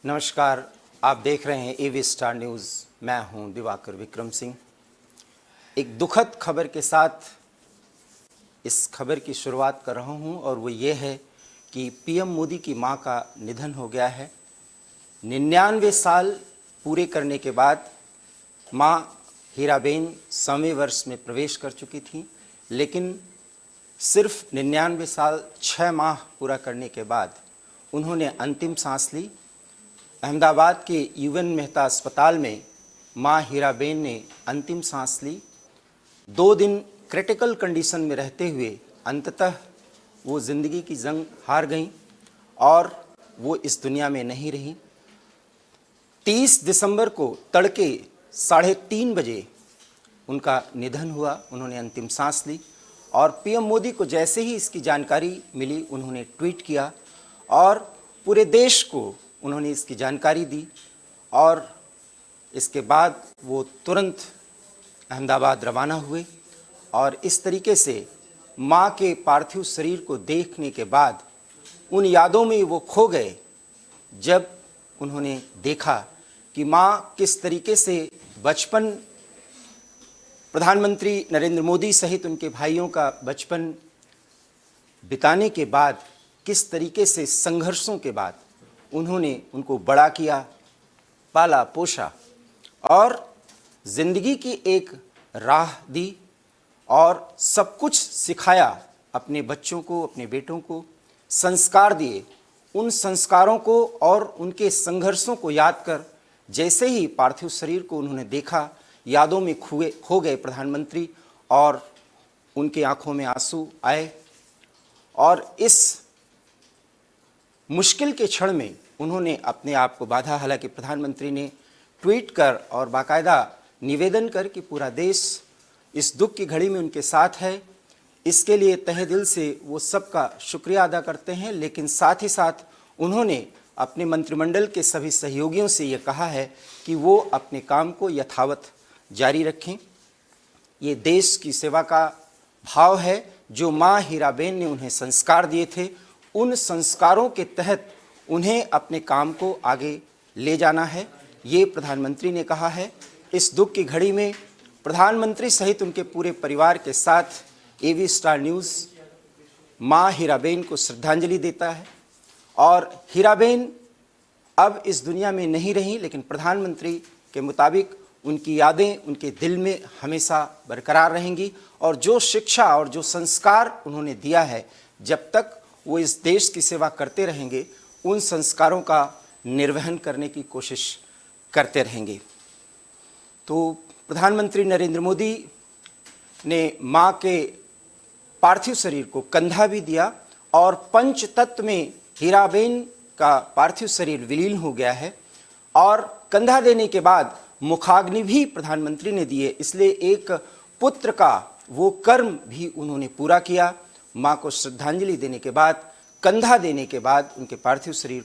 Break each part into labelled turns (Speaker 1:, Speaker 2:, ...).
Speaker 1: नमस्कार, आप देख रहे हैं एवी स्टार न्यूज़। मैं हूं दिवाकर विक्रम सिंह। एक दुखद खबर के साथ इस खबर की शुरुआत कर रहा हूं और वो ये है कि पीएम मोदी की मां का निधन हो गया है। 99 साल पूरे करने के बाद मां हीराबेन 100वें वर्ष में प्रवेश कर चुकी थी, लेकिन सिर्फ 99 साल 6 माह पूरा करने के बाद उन्होंने अंतिम सांस ली। अहमदाबाद के यूएन मेहता अस्पताल में मां हीराबेन ने अंतिम सांस ली। 2 दिन क्रिटिकल कंडीशन में रहते हुए अंततः वो ज़िंदगी की जंग हार गईं और वो इस दुनिया में नहीं रहीं। 30 दिसंबर को तड़के 3:30 बजे उनका निधन हुआ। उन्होंने अंतिम सांस ली और पीएम मोदी को जैसे ही इसकी जानकारी मिली, उन्होंने ट्वीट किया और पूरे देश को उन्होंने इसकी जानकारी दी और इसके बाद वो तुरंत अहमदाबाद रवाना हुए। और इस तरीके से मां के पार्थिव शरीर को देखने के बाद उन यादों में वो खो गए जब उन्होंने देखा कि मां किस तरीके से बचपन, प्रधानमंत्री नरेंद्र मोदी सहित उनके भाइयों का बचपन बिताने के बाद किस तरीके से संघर्षों के बाद उन्होंने उनको बड़ा किया, पाला पोसा और ज़िंदगी की एक राह दी और सब कुछ सिखाया अपने बच्चों को, अपने बेटों को, संस्कार दिए। उन संस्कारों को और उनके संघर्षों को याद कर जैसे ही पार्थिव शरीर को उन्होंने देखा, यादों में खो गए प्रधानमंत्री और उनके आंखों में आंसू आए। और इस मुश्किल के क्षण में उन्होंने अपने आप को बांधा। हालांकि प्रधानमंत्री ने ट्वीट कर और बाकायदा निवेदन कर कि पूरा देश इस दुख की घड़ी में उनके साथ है, इसके लिए तहे दिल से वो सबका शुक्रिया अदा करते हैं। लेकिन साथ ही साथ उन्होंने अपने मंत्रिमंडल के सभी सहयोगियों से ये कहा है कि वो अपने काम को यथावत जारी रखें। ये देश की सेवा का भाव है जो मां हीराबेन ने उन्हें संस्कार दिए थे। उन संस्कारों के तहत उन्हें अपने काम को आगे ले जाना है, ये प्रधानमंत्री ने कहा है। इस दुख की घड़ी में प्रधानमंत्री सहित उनके पूरे परिवार के साथ एवी स्टार न्यूज़ मां हीराबेन को श्रद्धांजलि देता है। और हीराबेन अब इस दुनिया में नहीं रहीं, लेकिन प्रधानमंत्री के मुताबिक उनकी यादें उनके दिल में हमेशा बरकरार रहेंगी और जो शिक्षा और जो संस्कार उन्होंने दिया है, जब तक वो इस देश की सेवा करते रहेंगे, उन संस्कारों का निर्वहन करने की कोशिश करते रहेंगे। तो प्रधानमंत्री नरेंद्र मोदी ने मां के पार्थिव शरीर को कंधा भी दिया और पंच तत्व में हीराबेन का पार्थिव शरीर विलीन हो गया है। और कंधा देने के बाद मुखाग्नि भी प्रधानमंत्री ने दी है, इसलिए एक पुत्र का वो कर्म भी उन्होंने पूरा किया। मां को श्रद्धांजलि देने के बाद, कंधा देने के बाद उनके पार्थिव शरीर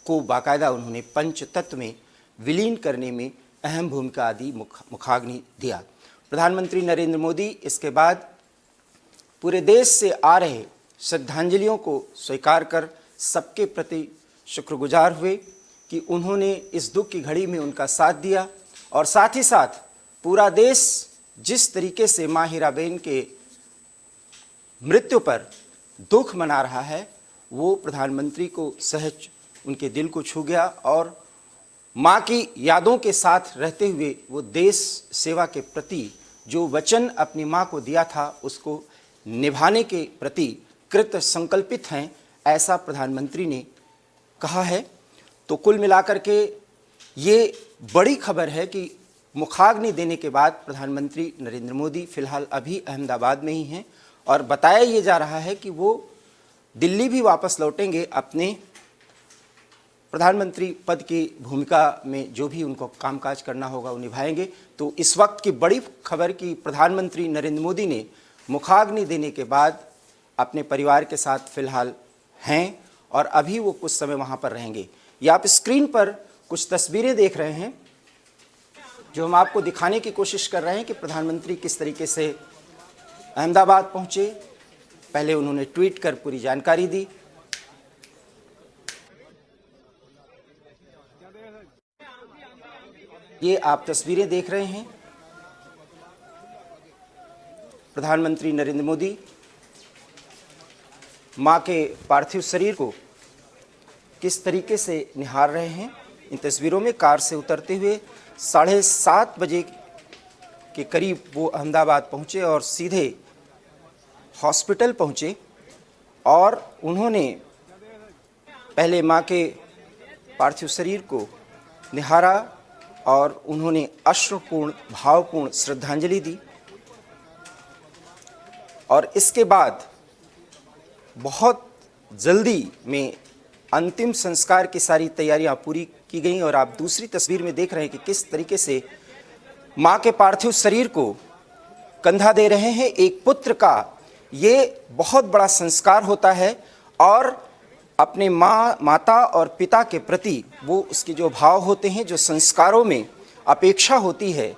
Speaker 1: को बाकायदा उन्होंने पंच तत्व में विलीन करने में अहम भूमिका आदि मुखाग्नि दिया। प्रधानमंत्री नरेंद्र मोदी इसके बाद पूरे देश से आ रहे श्रद्धांजलियों को स्वीकार कर सबके प्रति शुक्रगुजार हुए कि उन्होंने इस दुख की घड़ी में उनका साथ दिया। और साथ ही साथ पूरा देश जिस तरीके से मां हीराबेन के मृत्यु पर दुख मना रहा है, वो प्रधानमंत्री को सहज उनके दिल को छू गया और मां की यादों के साथ रहते हुए वो देश सेवा के प्रति जो वचन अपनी मां को दिया था, उसको निभाने के प्रति कृत संकल्पित हैं, ऐसा प्रधानमंत्री ने कहा है। तो कुल मिलाकर के ये बड़ी खबर है कि मुखाग्नि देने के बाद प्रधानमंत्री नरेंद्र मोदी फिलहाल अभी अहमदाबाद में ही हैं और बताया ये जा रहा है कि वो दिल्ली भी वापस लौटेंगे, अपने प्रधानमंत्री पद की भूमिका में जो भी उनको कामकाज करना होगा वो निभाएंगे। तो इस वक्त की बड़ी खबर कि प्रधानमंत्री नरेंद्र मोदी ने मुखाग्नि देने के बाद अपने परिवार के साथ फिलहाल हैं और अभी वो कुछ समय वहाँ पर रहेंगे। ये आप स्क्रीन पर कुछ तस्वीरें देख रहे हैं जो हम आपको दिखाने की कोशिश कर रहे हैं कि प्रधानमंत्री किस तरीके से अहमदाबाद पहुँचे। पहले उन्होंने ट्वीट कर पूरी जानकारी दी। ये आप तस्वीरें देख रहे हैं, प्रधानमंत्री नरेंद्र मोदी मां के पार्थिव शरीर को किस तरीके से निहार रहे हैं। इन तस्वीरों में कार से उतरते हुए 7:30 बजे के करीब वो अहमदाबाद पहुंचे और सीधे हॉस्पिटल पहुंचे और उन्होंने पहले मां के पार्थिव शरीर को निहारा और उन्होंने अश्रुपूर्ण भावपूर्ण श्रद्धांजलि दी। और इसके बाद बहुत जल्दी में अंतिम संस्कार की सारी तैयारियां पूरी की गई और आप दूसरी तस्वीर में देख रहे हैं कि किस तरीके से मां के पार्थिव शरीर को कंधा दे रहे हैं। एक पुत्र का ये बहुत बड़ा संस्कार होता है और अपने माता और पिता के प्रति वो उसके जो भाव होते हैं, जो संस्कारों में अपेक्षा होती है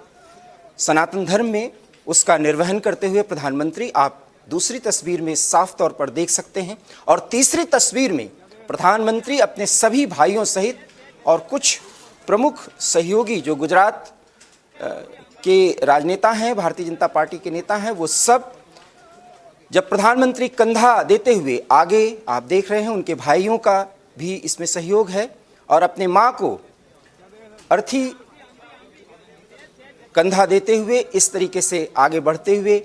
Speaker 1: सनातन धर्म में, उसका निर्वहन करते हुए प्रधानमंत्री आप दूसरी तस्वीर में साफ तौर पर देख सकते हैं। और तीसरी तस्वीर में प्रधानमंत्री अपने सभी भाइयों सहित और कुछ प्रमुख सहयोगी जो गुजरात के राजनेता हैं, भारतीय जनता पार्टी के नेता हैं, वो सब जब प्रधानमंत्री कंधा देते हुए आगे आप देख रहे हैं, उनके भाइयों का भी इसमें सहयोग है और अपने मां को अर्थी कंधा देते हुए इस तरीके से आगे बढ़ते हुए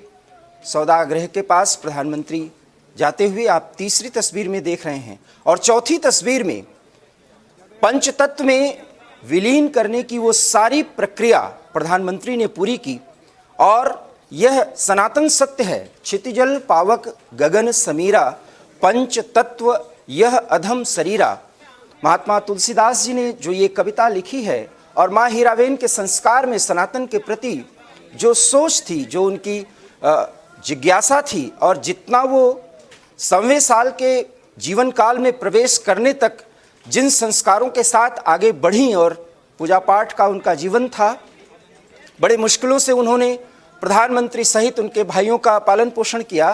Speaker 1: सौदागृह के पास प्रधानमंत्री जाते हुए आप तीसरी तस्वीर में देख रहे हैं। और चौथी तस्वीर में पंचतत्व में विलीन करने की वो सारी प्रक्रिया प्रधानमंत्री ने पूरी की और यह सनातन सत्य है, क्षितिजल पावक गगन समीरा पंच तत्व यह अधम शरीरा। महात्मा तुलसीदास जी ने जो ये कविता लिखी है और माँ हीराबेन के संस्कार में सनातन के प्रति जो सोच थी, जो उनकी जिज्ञासा थी और जितना वो 100वें साल के जीवन काल में प्रवेश करने तक जिन संस्कारों के साथ आगे बढ़ी और पूजा पाठ का उनका जीवन था, बड़े मुश्किलों से उन्होंने प्रधानमंत्री सहित उनके भाइयों का पालन पोषण किया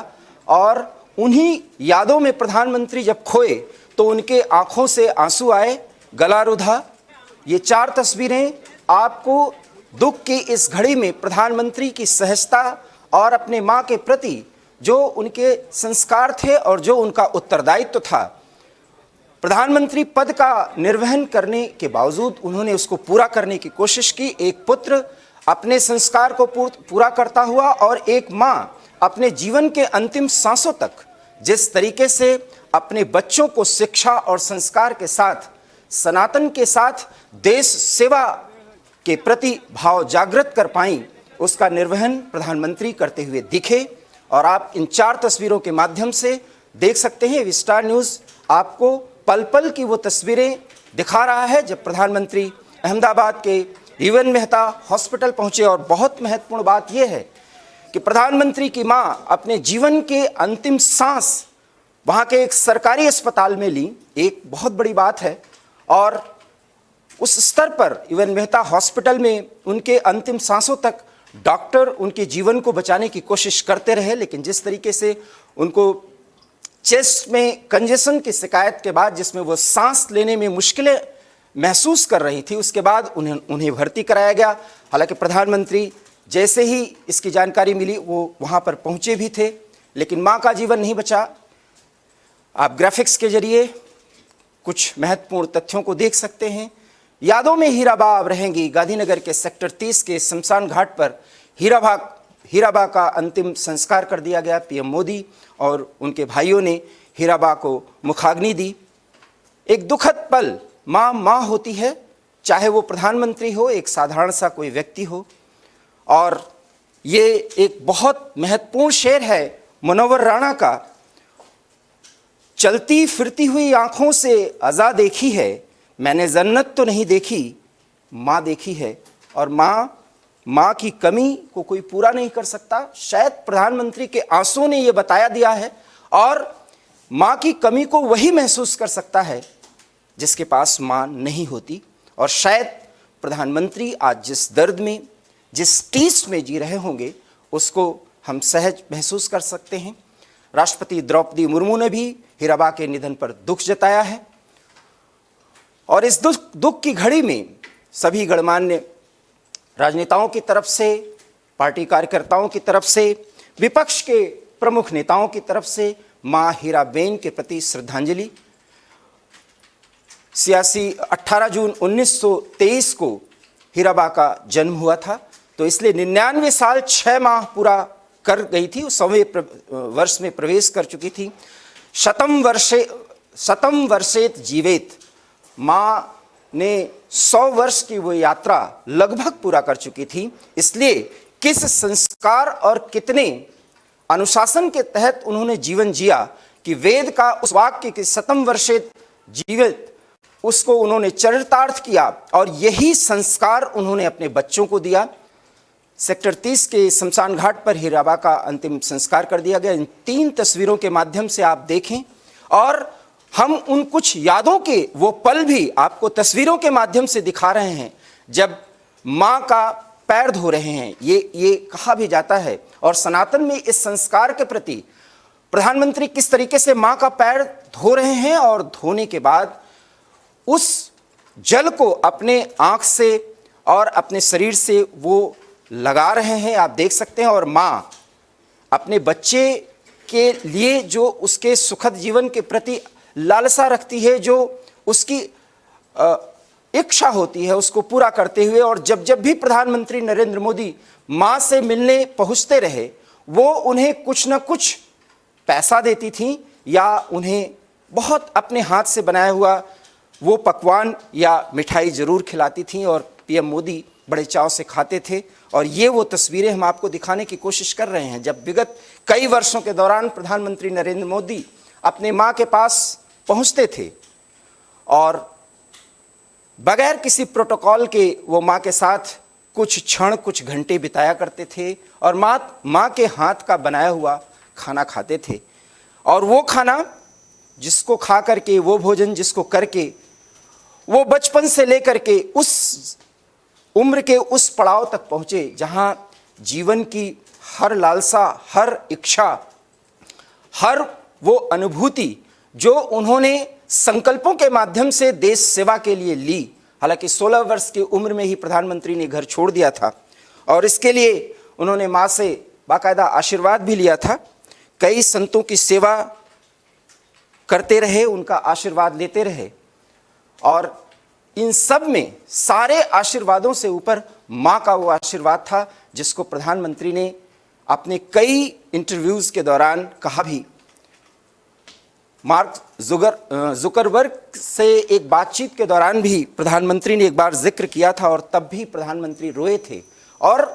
Speaker 1: और उन्हीं यादों में प्रधानमंत्री जब खोए तो उनके आंखों से आंसू आए, गला रुधा। ये 4 तस्वीरें आपको दुख की इस घड़ी में प्रधानमंत्री की सहजता और अपने मां के प्रति जो उनके संस्कार थे और जो उनका उत्तरदायित्व था, प्रधानमंत्री पद का निर्वहन करने के बावजूद उन्होंने उसको पूरा करने की कोशिश की। एक पुत्र अपने संस्कार को पूरा करता हुआ और एक मां अपने जीवन के अंतिम सांसों तक जिस तरीके से अपने बच्चों को शिक्षा और संस्कार के साथ, सनातन के साथ देश सेवा के प्रति भाव जागृत कर पाई, उसका निर्वहन प्रधानमंत्री करते हुए दिखे। और आप इन 4 तस्वीरों के माध्यम से देख सकते हैं, विस्टार न्यूज़ आपको पल पल की वो तस्वीरें दिखा रहा है जब प्रधानमंत्री अहमदाबाद के यूएन मेहता हॉस्पिटल पहुंचे। और बहुत महत्वपूर्ण बात यह है कि प्रधानमंत्री की मां अपने जीवन के अंतिम सांस वहां के एक सरकारी अस्पताल में ली, एक बहुत बड़ी बात है। और उस स्तर पर यूएन मेहता हॉस्पिटल में उनके अंतिम सांसों तक डॉक्टर उनके जीवन को बचाने की कोशिश करते रहे, लेकिन जिस तरीके से उनको चेस्ट में कंजेशन की शिकायत के बाद जिसमें वो सांस लेने में मुश्किलें महसूस कर रही थी, उसके बाद उन्हें भर्ती कराया गया। हालांकि प्रधानमंत्री जैसे ही इसकी जानकारी मिली वो वहाँ पर पहुँचे भी थे, लेकिन माँ का जीवन नहीं बचा। आप ग्राफिक्स के जरिए कुछ महत्वपूर्ण तथ्यों को देख सकते हैं। यादों में हीराबा अब रहेंगी। गांधीनगर के सेक्टर 30 के शमशान घाट पर हीराबा का अंतिम संस्कार कर दिया गया। पीएम मोदी और उनके भाइयों ने हीराबा को मुखाग्नि दी। एक दुखद पल, माँ होती है, चाहे वो प्रधानमंत्री हो, एक साधारण सा कोई व्यक्ति हो। और ये एक बहुत महत्वपूर्ण शेर है मुनव्वर राणा का, चलती फिरती हुई आंखों से अज़ा देखी है, मैंने जन्नत तो नहीं देखी, माँ देखी है। और माँ की कमी को कोई पूरा नहीं कर सकता। शायद प्रधानमंत्री के आंसुओं ने ये बताया दिया है। और माँ की कमी को वही महसूस कर सकता है जिसके पास माँ नहीं होती। और शायद प्रधानमंत्री आज जिस दर्द में, जिस टीस में जी रहे होंगे, उसको हम सहज महसूस कर सकते हैं। राष्ट्रपति द्रौपदी मुर्मू ने भी हीराबा के निधन पर दुख जताया है। और इस दुख की घड़ी में सभी गणमान्य राजनेताओं की तरफ से, पार्टी कार्यकर्ताओं की तरफ से, विपक्ष के प्रमुख नेताओं की तरफ से मां हीराबेन के प्रति श्रद्धांजलि। 18 जून 1923 को हीराबा का जन्म हुआ था, तो इसलिए 99 साल 6 माह पूरा कर गई थी, 100वें वर्ष में प्रवेश कर चुकी थी। शतम वर्षेत जीवेत, माँ ने 100 वर्ष की वो यात्रा लगभग पूरा कर चुकी थी। इसलिए किस संस्कार और कितने अनुशासन के तहत उन्होंने जीवन जिया कि वेद का उस वाक्य कि शतम वर्षेत जीवेत, उसको उन्होंने चरितार्थ किया और यही संस्कार उन्होंने अपने बच्चों को दिया। सेक्टर 30 के शमशान घाट पर हीराबा का अंतिम संस्कार कर दिया गया। इन 3 तस्वीरों के माध्यम से आप देखें और हम उन कुछ यादों के वो पल भी आपको तस्वीरों के माध्यम से दिखा रहे हैं जब माँ का पैर धो रहे हैं। ये कहा भी जाता है और सनातन में इस संस्कार के प्रति प्रधानमंत्री किस तरीके से माँ का पैर धो रहे हैं और धोने के बाद उस जल को अपने आंख से और अपने शरीर से वो लगा रहे हैं, आप देख सकते हैं। और माँ अपने बच्चे के लिए जो उसके सुखद जीवन के प्रति लालसा रखती है, जो उसकी इच्छा होती है, उसको पूरा करते हुए, और जब जब भी प्रधानमंत्री नरेंद्र मोदी माँ से मिलने पहुँचते रहे, वो उन्हें कुछ न कुछ पैसा देती थी या उन्हें बहुत अपने हाथ से बनाया हुआ वो पकवान या मिठाई ज़रूर खिलाती थी और पीएम मोदी बड़े चाव से खाते थे। और ये वो तस्वीरें हम आपको दिखाने की कोशिश कर रहे हैं जब विगत कई वर्षों के दौरान प्रधानमंत्री नरेंद्र मोदी अपने माँ के पास पहुँचते थे और बगैर किसी प्रोटोकॉल के वो माँ के साथ कुछ क्षण, कुछ घंटे बिताया करते थे और माँ के हाथ का बनाया हुआ खाना खाते थे। और वो खाना जिसको खा करके, वो भोजन जिसको करके वो बचपन से लेकर के उस उम्र के उस पड़ाव तक पहुँचे जहाँ जीवन की हर लालसा, हर इच्छा, हर वो अनुभूति जो उन्होंने संकल्पों के माध्यम से देश सेवा के लिए ली। हालांकि 16 वर्ष की उम्र में ही प्रधानमंत्री ने घर छोड़ दिया था और इसके लिए उन्होंने माँ से बाकायदा आशीर्वाद भी लिया था। कई संतों की सेवा करते रहे, उनका आशीर्वाद लेते रहे और इन सब में सारे आशीर्वादों से ऊपर माँ का वो आशीर्वाद था जिसको प्रधानमंत्री ने अपने कई इंटरव्यूज़ के दौरान कहा भी। मार्क जुकरबर्ग से एक बातचीत के दौरान भी प्रधानमंत्री ने एक बार जिक्र किया था और तब भी प्रधानमंत्री रोए थे और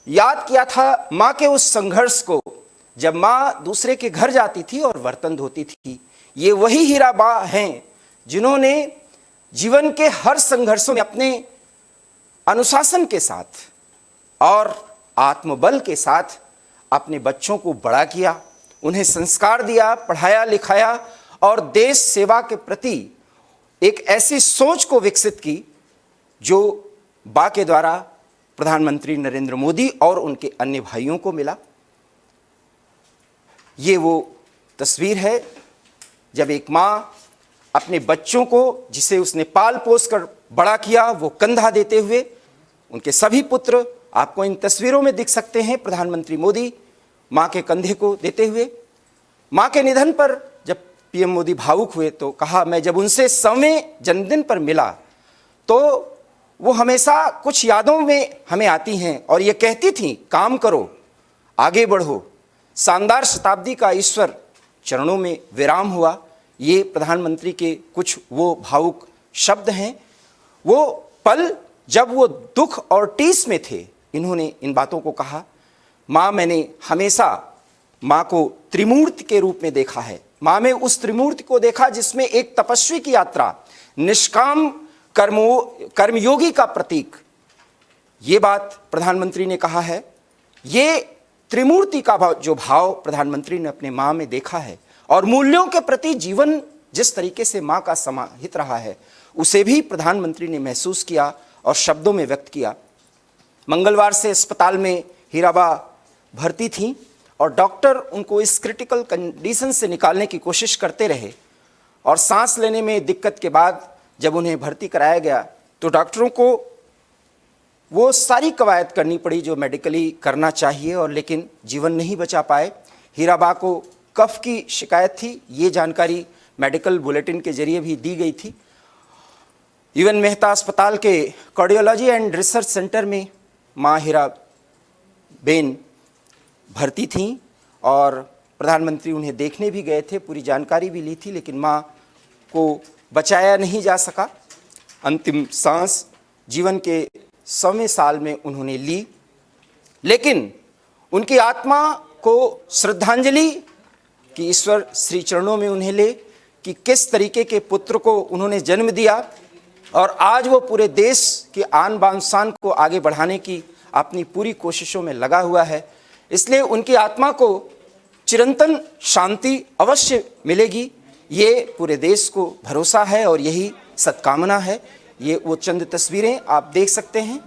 Speaker 1: याद किया था माँ के उस संघर्ष को जब माँ दूसरे के घर जाती थी और बर्तन धोती थी। ये वही हीराबा हैं जिन्होंने जीवन के हर संघर्षों में अपने अनुशासन के साथ और आत्मबल के साथ अपने बच्चों को बड़ा किया, उन्हें संस्कार दिया, पढ़ाया लिखाया और देश सेवा के प्रति एक ऐसी सोच को विकसित की जो बा के द्वारा प्रधानमंत्री नरेंद्र मोदी और उनके अन्य भाइयों को मिला। ये वो तस्वीर है जब एक माँ अपने बच्चों को, जिसे उसने पाल पोस कर बड़ा किया, वो कंधा देते हुए, उनके सभी पुत्र आपको इन तस्वीरों में दिख सकते हैं, प्रधानमंत्री मोदी माँ के कंधे को देते हुए। माँ के निधन पर जब पीएम मोदी भावुक हुए तो कहा, मैं जब उनसे 100वें जन्मदिन पर मिला तो वो हमेशा कुछ यादों में हमें आती हैं और ये कहती थी, काम करो, आगे बढ़ो, शानदार शताब्दी का ईश्वर चरणों में विराम हुआ। ये प्रधानमंत्री के कुछ वो भावुक शब्द हैं। वो पल जब वो दुख और टीस में थे, इन्होंने इन बातों को कहा। माँ, मैंने हमेशा माँ को त्रिमूर्ति के रूप में देखा है। माँ में उस त्रिमूर्ति को देखा जिसमें एक तपस्वी की यात्रा, निष्काम कर्मयोगी का प्रतीक, ये बात प्रधानमंत्री ने कहा है। ये त्रिमूर्ति का जो भाव प्रधानमंत्री ने अपने माँ में देखा है और मूल्यों के प्रति जीवन जिस तरीके से माँ का समाहित रहा है, उसे भी प्रधानमंत्री ने महसूस किया और शब्दों में व्यक्त किया। मंगलवार से अस्पताल में हीराबा भर्ती थीं और डॉक्टर उनको इस क्रिटिकल कंडीशन से निकालने की कोशिश करते रहे और सांस लेने में दिक्कत के बाद जब उन्हें भर्ती कराया गया तो डॉक्टरों को वो सारी कवायद करनी पड़ी जो मेडिकली करना चाहिए, और लेकिन जीवन नहीं बचा पाए। हीराबा को कफ की शिकायत थी, ये जानकारी मेडिकल बुलेटिन के जरिए भी दी गई थी। इवन मेहता अस्पताल के कार्डियोलॉजी एंड रिसर्च सेंटर में माँ हीराबेन भर्ती थीं और प्रधानमंत्री उन्हें देखने भी गए थे, पूरी जानकारी भी ली थी, लेकिन माँ को बचाया नहीं जा सका। अंतिम सांस जीवन के 100वें साल में उन्होंने ली, लेकिन उनकी आत्मा को श्रद्धांजलि कि ईश्वर श्री चरणों में उन्हें ले कि किस तरीके के पुत्र को उन्होंने जन्म दिया और आज वो पूरे देश की आन बान शान को आगे बढ़ाने की अपनी पूरी कोशिशों में लगा हुआ है। इसलिए उनकी आत्मा को चिरंतन शांति अवश्य मिलेगी, ये पूरे देश को भरोसा है और यही सद्कामना है। ये वो चंद तस्वीरें आप देख सकते हैं,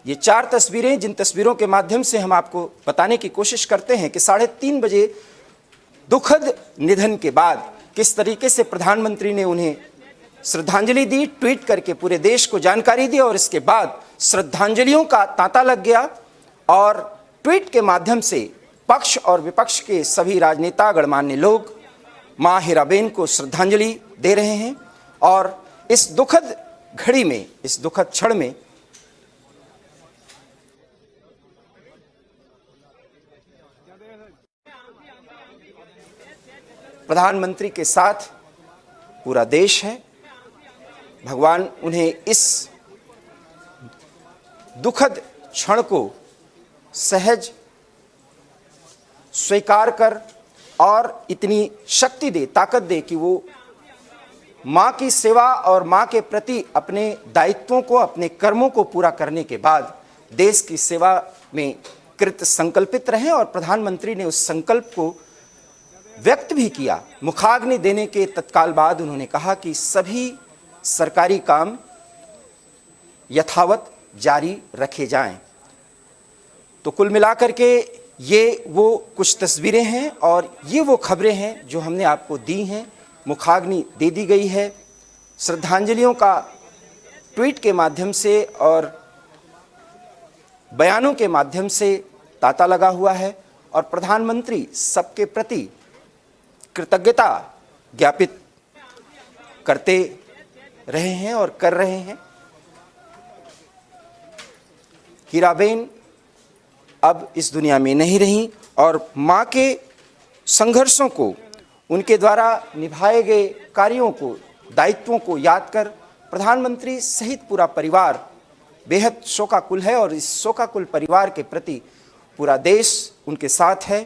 Speaker 1: ये 4 तस्वीरें जिन तस्वीरों के माध्यम से हम आपको बताने की कोशिश करते हैं कि 3:30 बजे दुखद निधन के बाद किस तरीके से प्रधानमंत्री ने उन्हें श्रद्धांजलि दी, ट्वीट करके पूरे देश को जानकारी दी, और इसके बाद श्रद्धांजलियों का तांता लग गया और ट्वीट के माध्यम से पक्ष और विपक्ष के सभी राजनेता गणमान्य लोग माँ हीराबेन को श्रद्धांजलि दे रहे हैं। और इस दुखद घड़ी में, इस दुखद क्षण में प्रधानमंत्री के साथ पूरा देश है। भगवान उन्हें इस दुखद क्षण को सहज स्वीकार कर और इतनी शक्ति दे, ताकत दे कि वो माँ की सेवा और माँ के प्रति अपने दायित्वों को, अपने कर्मों को पूरा करने के बाद देश की सेवा में कृत संकल्पित रहें। और प्रधानमंत्री ने उस संकल्प को व्यक्त भी किया। मुखाग्नि देने के तत्काल बाद उन्होंने कहा कि सभी सरकारी काम यथावत जारी रखे जाएं। तो कुल मिलाकर के ये वो कुछ तस्वीरें हैं और ये वो खबरें हैं जो हमने आपको दी हैं। मुखाग्नि दे दी गई है, श्रद्धांजलियों का ट्वीट के माध्यम से और बयानों के माध्यम से तांता लगा हुआ है और प्रधानमंत्री सबके प्रति कृतज्ञता ज्ञापित करते रहे हैं और कर रहे हैं। हीराबेन अब इस दुनिया में नहीं रहीं और माँ के संघर्षों को, उनके द्वारा निभाए गए कार्यों को, दायित्वों को याद कर प्रधानमंत्री सहित पूरा परिवार बेहद शोकाकुल है और इस शोकाकुल परिवार के प्रति पूरा देश उनके साथ है।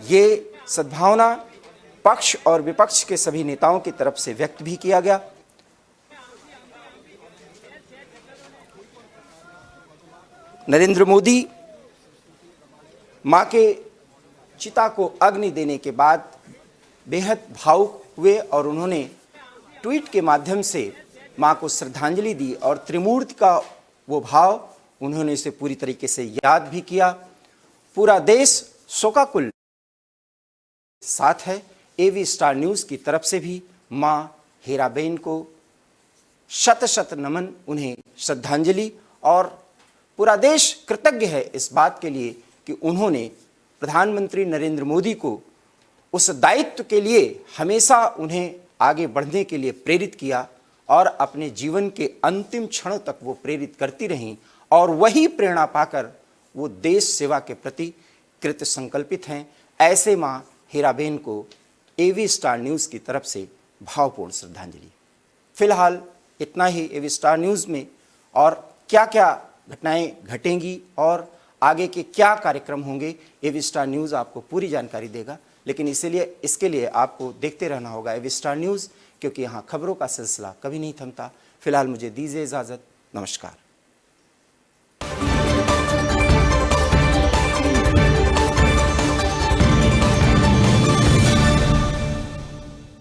Speaker 1: ये सद्भावना पक्ष और विपक्ष के सभी नेताओं की तरफ से व्यक्त भी किया गया। नरेंद्र मोदी मां के चिता को अग्नि देने के बाद बेहद भावुक हुए और उन्होंने ट्वीट के माध्यम से मां को श्रद्धांजलि दी और त्रिमूर्ति का वो भाव उन्होंने इसे पूरी तरीके से याद भी किया। पूरा देश शोकाकुल साथ है। एवी स्टार न्यूज़ की तरफ से भी मां हीराबेन को शत शत नमन, उन्हें श्रद्धांजलि, और पूरा देश कृतज्ञ है इस बात के लिए कि उन्होंने प्रधानमंत्री नरेंद्र मोदी को उस दायित्व के लिए हमेशा उन्हें आगे बढ़ने के लिए प्रेरित किया और अपने जीवन के अंतिम क्षणों तक वो प्रेरित करती रहीं और वही प्रेरणा पाकर वो देश सेवा के प्रति कृत संकल्पित हैं। ऐसे मां हीराबेन को एवी स्टार न्यूज़ की तरफ से भावपूर्ण श्रद्धांजलि। फिलहाल इतना ही एवी स्टार न्यूज़ में, और क्या क्या घटनाएं घटेंगी और आगे के क्या कार्यक्रम होंगे, एवी स्टार न्यूज़ आपको पूरी जानकारी देगा। लेकिन इसके लिए आपको देखते रहना होगा एवी स्टार न्यूज़, क्योंकि यहाँ खबरों का सिलसिला कभी नहीं थमता। फिलहाल मुझे दीजिए इजाज़त। नमस्कार।